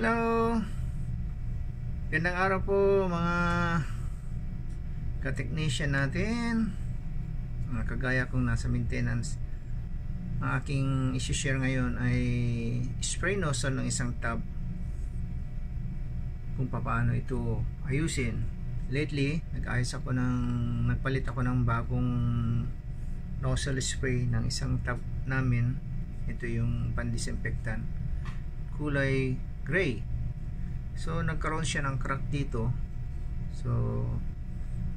Hello! Gandang araw po mga ka-technician natin, mga kagaya kong nasa maintenance. Ang aking isi-share ngayon ay spray nozzle ng isang tub, kung paano ito ayusin. Lately, nagpalit ako ng bagong nozzle spray ng isang tub namin. Ito yung pan-disinfectant, kulay gray. So nagkaroon siya ng crack dito. So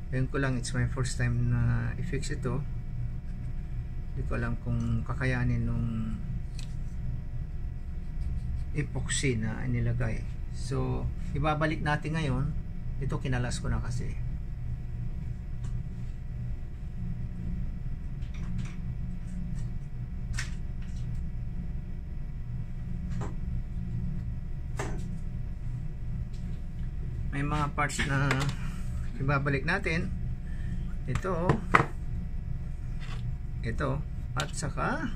ngayon ko lang, it's my first time na i-fix ito. Hindi ko alam kung kakayanin nung epoxy na inilagay. So ibabalik natin ngayon. Ito kinalas ko na kasi. May mga parts na ibabalik natin. Ito at saka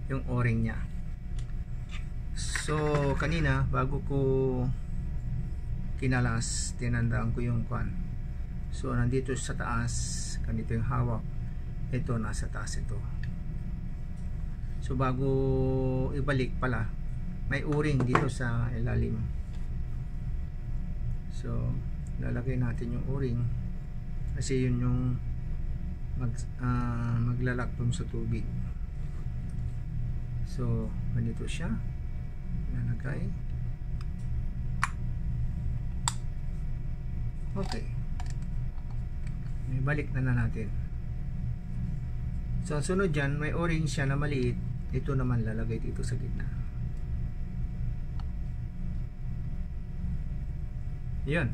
yung o-ring nya. So kanina bago ko kinalas, tinandaan ko yung kwan. So nandito sa taas, ganito yung hawak. Ito nasa taas ito. So bago ibalik pala, may o-ring dito sa ilalim. So lalagay natin yung o-ring kasi yun yung maglalak dun sa tubig. So ganito siya lalagay. Okay, may balik na natin. So sunod dyan, may o-ring siya na maliit. Ito naman lalagay dito sa gitna. Yan.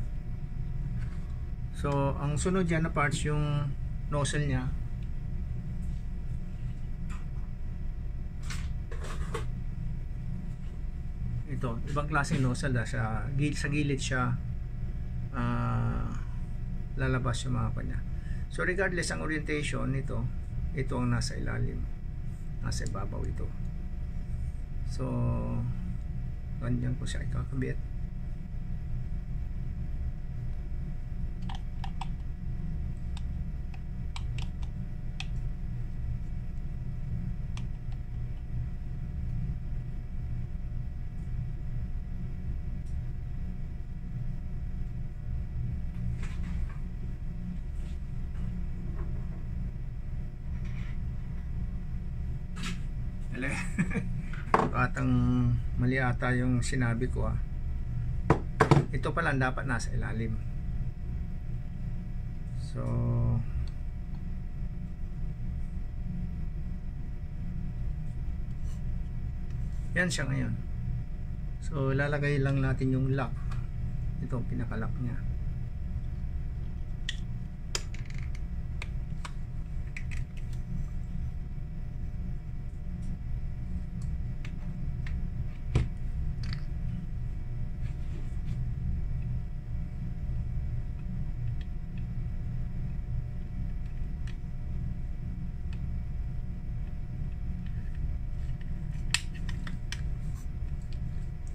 So ang sunod dyan na parts yung nozzle nya. Ito, ibang klaseng nozzle sa gilid siya lalabas yung mga kanya. So regardless ang orientation nito, ito ang nasa ilalim, nasa ibabaw ito. So ganyan ko siya ikakabit. Atang mali ata yung sinabi ko Ito pala dapat nasa ilalim. So yan siya ngayon. So lalagay lang natin yung lock. Ito ang pinaka-lock nya.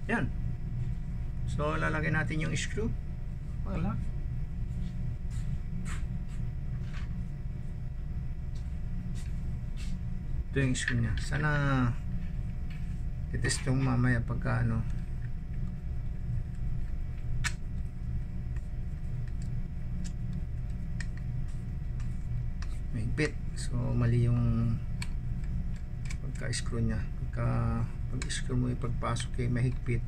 Yan. So lalagay natin yung screw. Wala. Ito yung screw nya. Sana itest yung mamaya pagka may bit. So mali yung pagka-screw nya. Pag-screw mo yung pagpasok mahigpit.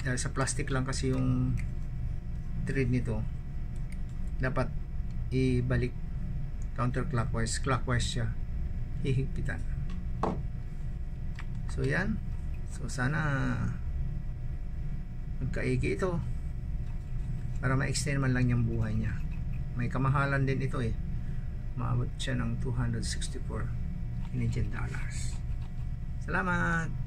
Dahil sa plastic lang kasi yung thread nito, dapat ibalik counterclockwise, clockwise siya hihigpitan. So yan. So sana magkaigi ito para ma-extend man lang yung buhay niya. May kamahalan din ito maabot siya ng $264 Canadian. Salamat!